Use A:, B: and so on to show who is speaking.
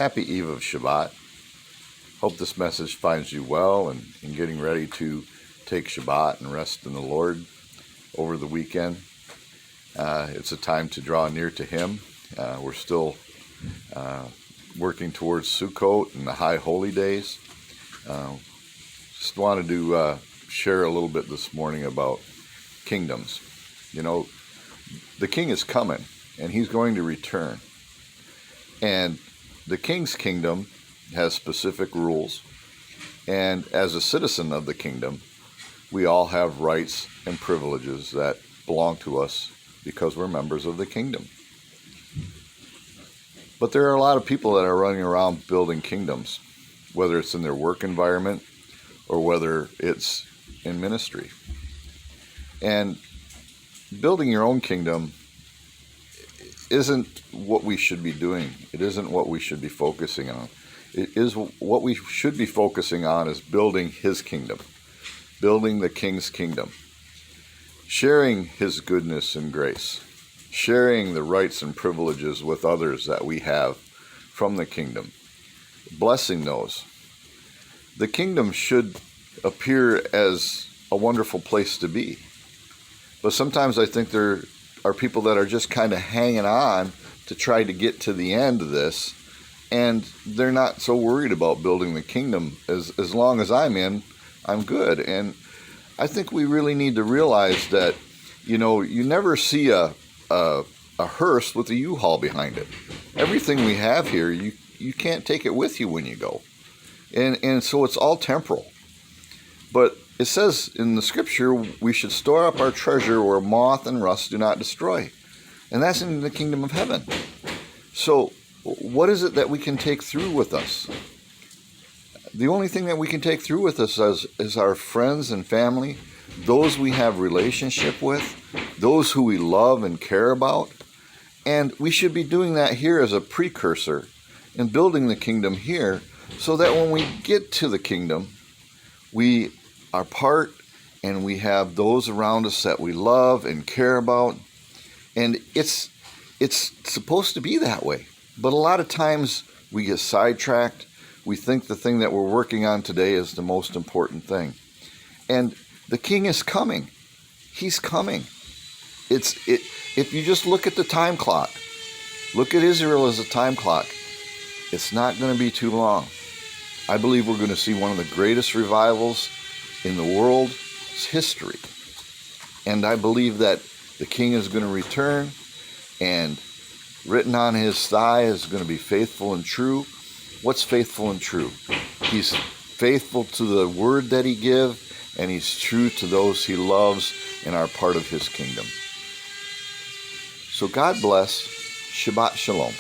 A: Happy Eve of Shabbat. Hope this message finds you well and in getting ready to take Shabbat and rest in the Lord over the weekend. It's a time to draw near to Him. We're still working towards Sukkot and the High Holy Days. Just wanted to share a little bit this morning about kingdoms. You know, the King is coming and He's going to return. And the King's kingdom has specific rules. And as a citizen of the kingdom, we all have rights and privileges that belong to us because we're members of the kingdom. But there are a lot of people that are running around building kingdoms, whether it's in their work environment or whether it's in ministry. And building your own kingdom isn't what we should be doing. It isn't what we should be focusing on. It is what we should be focusing on is building His kingdom, building the King's kingdom, sharing His goodness and grace, sharing the rights and privileges with others that we have from the kingdom, blessing those. The kingdom should appear as a wonderful place to be. But sometimes I think there are people that are just kind of hanging on to try to get to the end of this, and they're not so worried about building the kingdom. As long as I'm in, I'm good. And I think we really need to realize that, you know, you never see a hearse with a U-Haul behind it. Everything we have here, you can't take it with you when you go. And so it's all temporal. But it says in the scripture, we should store up our treasure where moth and rust do not destroy. And that's in the kingdom of heaven. So what is it that we can take through with us? The only thing that we can take through with us is our friends and family, those we have relationship with, those who we love and care about. And we should be doing that here as a precursor in building the kingdom here, so that when we get to the kingdom, we are part and we have those around us that we love and care about. And it's supposed to be that way. But a lot of times we get sidetracked. We think the thing that we're working on today is the most important thing. And the King is coming. He's coming. If you just look at the time clock, look at Israel as a time clock, it's not going to be too long. I believe we're going to see one of the greatest revivals in the world's history. And I believe that the King is going to return, and written on His thigh is going to be faithful and true. What's faithful and true? He's faithful to the word that He gives, and He's true to those He loves and are part of His kingdom. So God bless. Shabbat Shalom.